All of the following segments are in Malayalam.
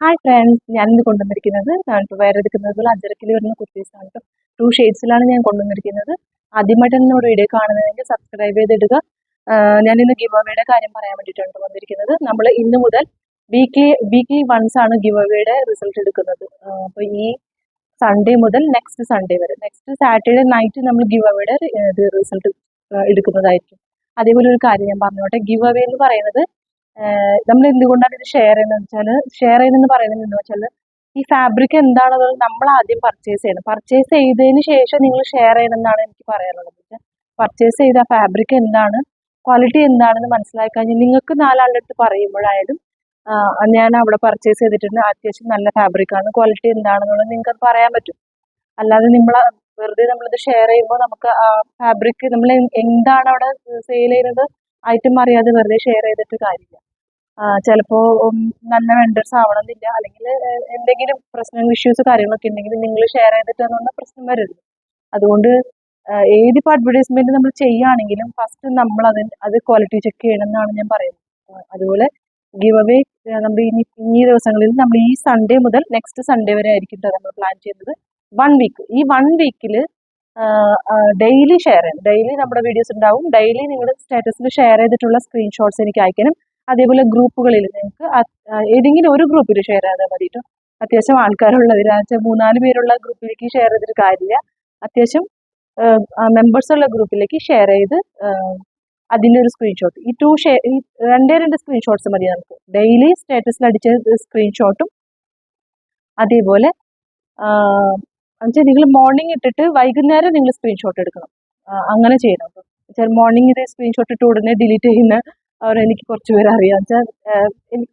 ഹായ് ഫ്രണ്ട്സ്, ഞാനിന്ന് കൊണ്ടുവന്നിരിക്കുന്നത് ഞാനിപ്പോൾ വേറെ എടുക്കുന്നത് പോലെ അജരക്കിൽ വരുന്ന കുർത്തീസാണ് കേട്ടോ. 2 ഷെയ്ഡ്സിലാണ് ഞാൻ കൊണ്ടുവന്നിരിക്കുന്നത്. ആദ്യമായിട്ടാണ് നമ്മുടെ വീഡിയോ കാണുന്നതെങ്കിൽ സബ്സ്ക്രൈബ് ചെയ്തിടുക. ഞാനിന്ന് ഗിവ് അവേയുടെ കാര്യം പറയാൻ വേണ്ടിയിട്ടാണ് വന്നിരിക്കുന്നത്. നമ്മൾ ഇന്ന് മുതൽ വീക്ക്ലി വൺസ് ആണ് ഗിവ് അവേയുടെ റിസൾട്ട് എടുക്കുന്നത്. അപ്പോൾ ഈ സൺഡേ മുതൽ നെക്സ്റ്റ് സൺഡേ വരെ, നെക്സ്റ്റ് സാറ്റർഡേ നൈറ്റ് നമ്മൾ ഗിവ് അവേയുടെ റിസൾട്ട് എടുക്കുന്നതായിരിക്കും. അതേപോലെ ഒരു കാര്യം ഞാൻ പറഞ്ഞോട്ടെ, ഗിവ് അവേ എന്ന് പറയുന്നത് നമ്മൾ എന്തുകൊണ്ടാണ് ഇത് ഷെയർ ചെയ്യുന്നതെന്ന് പറയുന്നത് എന്ന് വെച്ചാൽ ഈ ഫാബ്രിക് എന്താണെന്നുള്ളത് നമ്മൾ ആദ്യം പർച്ചേസ് ചെയ്യണം. പർച്ചേസ് ചെയ്തതിന് ശേഷം നിങ്ങൾ ഷെയർ ചെയ്യണം എന്നാണ് എനിക്ക് പറയാനുള്ളത്. പർച്ചേസ് ചെയ്ത ഫാബ്രിക് എന്താണ്, ക്വാളിറ്റി എന്താണെന്ന് മനസ്സിലാക്കി കഴിഞ്ഞാൽ നിങ്ങൾക്ക് 4 ആളുടെ അടുത്ത് പറയുമ്പോഴായാലും ഞാൻ അവിടെ പർച്ചേസ് ചെയ്തിട്ടുണ്ട്, അത്യാവശ്യം നല്ല ഫാബ്രിക്കാണ്, ക്വാളിറ്റി എന്താണെന്നുള്ളത് നിങ്ങൾക്ക് പറയാൻ പറ്റും. അല്ലാതെ വെറുതെ നമ്മളിത് ഷെയർ ചെയ്യുമ്പോൾ നമുക്ക് ആ ഫാബ്രിക് നമ്മൾ എന്താണ് അവിടെ സെയിൽ ചെയ്യുന്നത് ഐറ്റം അറിയാതെ വെറുതെ ഷെയർ ചെയ്തിട്ട് കാര്യമില്ല. ചിലപ്പോൾ നല്ല വെണ്ടേഴ്സ് ആവണമെന്നില്ല, അല്ലെങ്കിൽ എന്തെങ്കിലും പ്രശ്നം ഇഷ്യൂസ് കാര്യങ്ങളൊക്കെ ഉണ്ടെങ്കിൽ നിങ്ങൾ ഷെയർ ചെയ്തിട്ടെന്നുള്ള പ്രശ്നം വരരുത്. അതുകൊണ്ട് ഏതിപ്പോൾ അഡ്വർടൈസ്മെന്റ് നമ്മൾ ചെയ്യുകയാണെങ്കിലും ഫസ്റ്റ് നമ്മൾ അത് ക്വാളിറ്റി ചെക്ക് ചെയ്യണം എന്നാണ് ഞാൻ പറയുന്നത്. അതുപോലെ ഗിവ് അവേ നമ്മൾ ഈ ദിവസങ്ങളിൽ നമ്മൾ ഈ സൺഡേ മുതൽ നെക്സ്റ്റ് സൺഡേ വരെ ആയിരിക്കും നമ്മൾ പ്ലാൻ ചെയ്യുന്നത്. 1 വീക്ക്. ഈ 1 വീക്കിൽ ഡെയിലി ഷെയർ ചെയ്യണം. ഡെയിലി നമ്മുടെ വീഡിയോസ് ഉണ്ടാവും. ഡെയിലി നിങ്ങൾ സ്റ്റാറ്റസിൽ ഷെയർ ചെയ്തിട്ടുള്ള സ്ക്രീൻഷോട്ട്സ് എനിക്ക് അയക്കണം. അതേപോലെ ഗ്രൂപ്പുകളിൽ നിങ്ങൾക്ക് ഏതെങ്കിലും ഒരു ഗ്രൂപ്പിൽ ഷെയർ ചെയ്താൽ മതി കേട്ടോ. അത്യാവശ്യം ആൾക്കാരുള്ളതിൽ 3-4 പേരുള്ള ഗ്രൂപ്പിലേക്ക് ഷെയർ ചെയ്തിട്ട് കാര്യമില്ല. അത്യാവശ്യം മെമ്പേഴ്സ് ഉള്ള ഗ്രൂപ്പിലേക്ക് ഷെയർ ചെയ്ത് അതിൻ്റെ ഒരു സ്ക്രീൻഷോട്ട്, ഈ 2 സ്ക്രീൻഷോട്ട്സ് മതി നമുക്ക്. ഡെയിലി സ്റ്റാറ്റസിൽ അടിച്ച സ്ക്രീൻഷോട്ടും അതേപോലെ നിങ്ങൾ മോർണിംഗ് ഇട്ടിട്ട് വൈകുന്നേരം നിങ്ങൾ സ്ക്രീൻഷോട്ട് എടുക്കണം. അങ്ങനെ ചെയ്യണം കേട്ടോ. മോർണിംഗ് ഇത് സ്ക്രീൻഷോട്ട് ഇട്ട് ഉടനെ ഡിലീറ്റ് ചെയ്യുന്ന എനിക്ക് കുറച്ച് പേര് അറിയാം.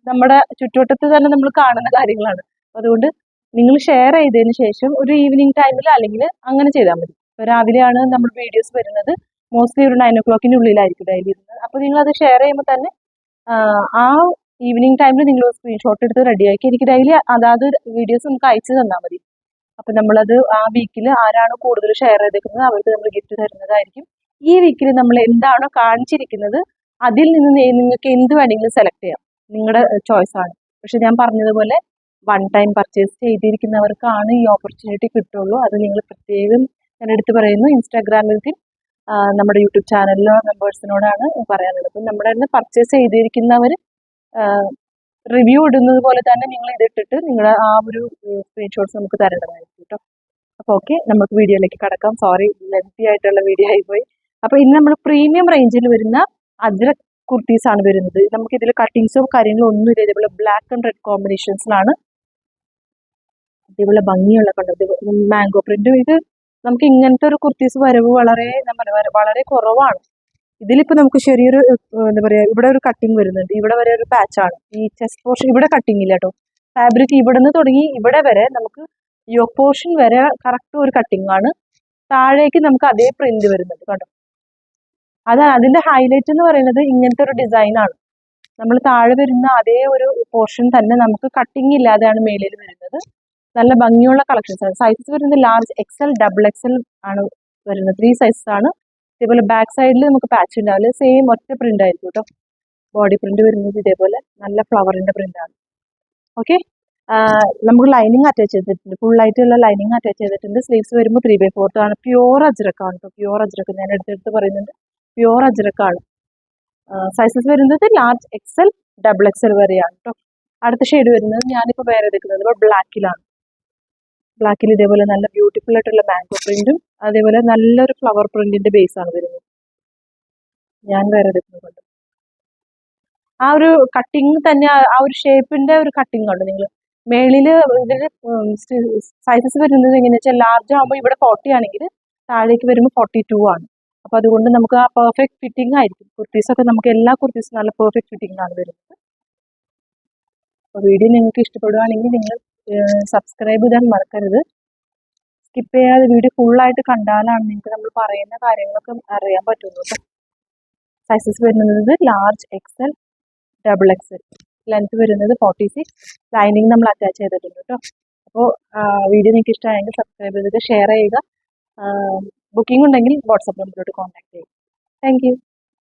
നമ്മുടെ ചുറ്റുവട്ടത്ത് തന്നെ നമ്മൾ കാണുന്ന കാര്യങ്ങളാണ്. അതുകൊണ്ട് നിങ്ങൾ ഷെയർ ചെയ്തതിന് ശേഷം ഒരു ഈവനിങ് ടൈമിൽ അല്ലെങ്കിൽ അങ്ങനെ ചെയ്താൽ മതി. രാവിലെയാണ് നമ്മൾ വീഡിയോസ് വരുന്നത്, മോസ്റ്റ്ലി ഒരു 9 o'clock ഉള്ളിലായിരിക്കും ഡെയിലി ഇരുന്നത്. അപ്പോൾ നിങ്ങൾ അത് ഷെയർ ചെയ്യുമ്പോൾ തന്നെ ആ ഈവനിങ് ടൈമിൽ നിങ്ങൾ സ്ക്രീൻഷോട്ട് എടുത്ത് റെഡിയാക്കി എനിക്ക് ഡെയിലി അതാത് വീഡിയോസ് നമുക്ക് അയച്ചു തന്നാൽ മതി. അപ്പം നമ്മളത് ആ വീക്കിൽ ആരാണോ കൂടുതൽ ഷെയർ ചെയ്തേക്കുന്നത് അവർക്ക് നമ്മൾ ഗിഫ്റ്റ് തരുന്നതായിരിക്കും. ഈ വീക്കിൽ നമ്മൾ എന്താണോ കാണിച്ചിരിക്കുന്നത് അതിൽ നിന്ന് നിങ്ങൾക്ക് എന്ത് വേണമെങ്കിലും സെലക്ട് ചെയ്യാം, നിങ്ങളുടെ ചോയ്സ് ആണ്. പക്ഷെ ഞാൻ പറഞ്ഞതുപോലെ 1 ടൈം പർച്ചേസ് ചെയ്തിരിക്കുന്നവർക്കാണ് ഈ ഓപ്പർച്യൂണിറ്റി കിട്ടുള്ളൂ. അത് നിങ്ങൾ പ്രത്യേകം ഞാൻ എടുത്ത് പറയുന്നു. ഇൻസ്റ്റാഗ്രാമിലേക്ക് നമ്മുടെ യൂട്യൂബ് ചാനലിലോ മെമ്പേഴ്സിനോടാണ് പറയാനുള്ളത്. അപ്പം നമ്മുടെ അടുത്ത് പർച്ചേസ് ചെയ്തിരിക്കുന്നവർ റിവ്യൂ ഇടുന്നത് പോലെ തന്നെ നിങ്ങൾ ഇതിട്ടിട്ട് നിങ്ങളുടെ ആ ഒരു സ്ക്രീൻഷോട്ട്സ് നമുക്ക് തരേണ്ടതായിരിക്കും കേട്ടോ. അപ്പോൾ ഓക്കെ, നമുക്ക് വീഡിയോയിലേക്ക് കടക്കാം. സോറി, ലെങ്തി ആയിട്ടുള്ള വീഡിയോ ആയിപ്പോയി. അപ്പോൾ ഇന്ന് നമ്മൾ പ്രീമിയം റേഞ്ചിൽ വരുന്ന അജ്രക് കുർത്തീസ് ആണ് വരുന്നത്. നമുക്ക് ഇതിൽ കട്ടിങ്സോ കാര്യങ്ങളോ ഒന്നുമില്ല. ഇതേപോലെ ബ്ലാക്ക് ആൻഡ് റെഡ് കോമ്പിനേഷൻസിലാണ് ഇതേപോലെ ഭംഗിയുള്ള കണ്ടത് മാംഗോ പ്രിന്റും. ഇത് നമുക്ക് ഇങ്ങനത്തെ ഒരു കുർത്തീസ് വരവ് വളരെ കുറവാണ്. ഇതിലിപ്പോൾ നമുക്ക് ചെറിയൊരു എന്താ പറയുക, ഇവിടെ ഒരു കട്ടിങ് വരുന്നുണ്ട്, ഇവിടെ വരെ ഒരു പാച്ചാണ്. ഈ ചെസ്റ്റ് പോർഷൻ ഇവിടെ കട്ടിങ് ഇല്ല കേട്ടോ. ഫാബ്രിക് ഇവിടെ നിന്ന് തുടങ്ങി ഇവിടെ വരെ നമുക്ക് യോക്ക് പോർഷൻ വരെ കറക്റ്റ് ഒരു കട്ടിങ് ആണ്. താഴേക്ക് നമുക്ക് അതേ പ്രിന്റ് വരുന്നുണ്ട് കേട്ടോ. അതാണ് അതിന്റെ ഹൈലൈറ്റ് എന്ന് പറയുന്നത്. ഇങ്ങനത്തെ ഒരു ഡിസൈൻ ആണ്. നമ്മൾ താഴെ വരുന്ന അതേ ഒരു പോർഷൻ തന്നെ നമുക്ക് കട്ടിങ് ഇല്ലാതെയാണ് മേലിൽ വരുന്നത്. നല്ല ഭംഗിയുള്ള കളക്ഷൻസ് ആണ്. സൈസസ് വരുന്നത് ലാർജ് XL, XXL ആണ് വരുന്നത്. 3 സൈസസ് ആണ്. ഇതേപോലെ ബാക്ക് സൈഡിൽ നമുക്ക് പാച്ച് ഉണ്ടാവില്ല, സെയിം ഒറ്റ പ്രിന്റ് ആയിരിക്കും കേട്ടോ. ബോഡി പ്രിന്റ് വരുന്നത് ഇതേപോലെ നല്ല ഫ്ലവറിന്റെ പ്രിന്റ് ആണ്. ഓക്കെ, നമുക്ക് ലൈനിങ് അറ്റാച്ച് ചെയ്തിട്ടുണ്ട്, ഫുൾ ആയിട്ടുള്ള ലൈനിങ് അറ്റാച്ച് ചെയ്തിട്ടുണ്ട്. സ്ലീവ്സ് വരുമ്പോൾ 3/4 ആണ്. പ്യുവർ അജ്രക്കാണ് കേട്ടോ. പ്യുവർ അജ്രക്ക് ഞാൻ എടുത്തെടുത്ത് പറയുന്നുണ്ട്, പ്യുവർ അജ്രക്കാണ്. സൈസസ് വരുന്നത് ലാർജ് XL, XXL വരെയാണ് കേട്ടോ. അടുത്ത ഷെയ്ഡ് വരുന്നത് ഞാനിപ്പോൾ വേറെ എടുക്കുന്നത് ബ്ലാക്കിലാണ്. ബ്ലാക്കിൽ ഇതേപോലെ നല്ല ബ്യൂട്ടിഫുൾ ആയിട്ടുള്ള മാംഗോ പ്രിന്റും അതേപോലെ നല്ലൊരു ഫ്ലവർ പ്രിന്റിന്റെ ബേസ് ആണ് വരുന്നത്. ഞാൻ വേറെ എടുക്കുന്നുണ്ട്. ആ ഒരു കട്ടിങ് തന്നെ, ആ ഒരു ഷേപ്പിന്റെ ഒരു കട്ടിങ് ഉണ്ട് നിങ്ങൾ. മേളില് ഇതിൽ സൈസസ് വരുന്നത് എങ്ങനെയാ വെച്ചാൽ ലാർജ് ആകുമ്പോൾ ഇവിടെ 40 ആണെങ്കിൽ താഴേക്ക് വരുമ്പോൾ 42 ആണ്. അപ്പൊ അതുകൊണ്ട് നമുക്ക് ആ പെർഫെക്റ്റ് ഫിറ്റിംഗ് ആയിരിക്കും. കുർത്തീസൊക്കെ നമുക്ക് എല്ലാ കുർത്തീസും നല്ല പെർഫെക്റ്റ് ഫിറ്റിംഗ് ആണ് വരുന്നത്. അപ്പോൾ വീഡിയോ നിങ്ങൾക്ക് ഇഷ്ടപ്പെടുകയാണെങ്കിൽ നിങ്ങൾ സബ്സ്ക്രൈബ് ചെയ്യാൻ മറക്കരുത്. സ്കിപ്പ് ചെയ്യാതെ വീഡിയോ ഫുള്ളായിട്ട് കണ്ടാലാണ് നിങ്ങൾക്ക് നമ്മൾ പറയുന്ന കാര്യങ്ങളൊക്കെ അറിയാൻ പറ്റുള്ളൂ. സൈസസ് വരുന്നത് ലാർജ് XL, XXL. ലെങ്ത് വരുന്നത് 46. ലൈനിങ് നമ്മൾ അറ്റാച്ച് ചെയ്തിട്ടുണ്ട് കേട്ടോ. അപ്പോൾ വീഡിയോ നിങ്ങൾക്ക് ഇഷ്ടമായെങ്കിൽ സബ്സ്ക്രൈബ് ചെയ്തിട്ട് ഷെയർ ചെയ്യുക. ബുക്കിംഗ് ഉണ്ടെങ്കിൽ വാട്സാപ്പ് നമ്പറിലോട്ട് കോൺടാക്ട് ചെയ്യുക. Thank you.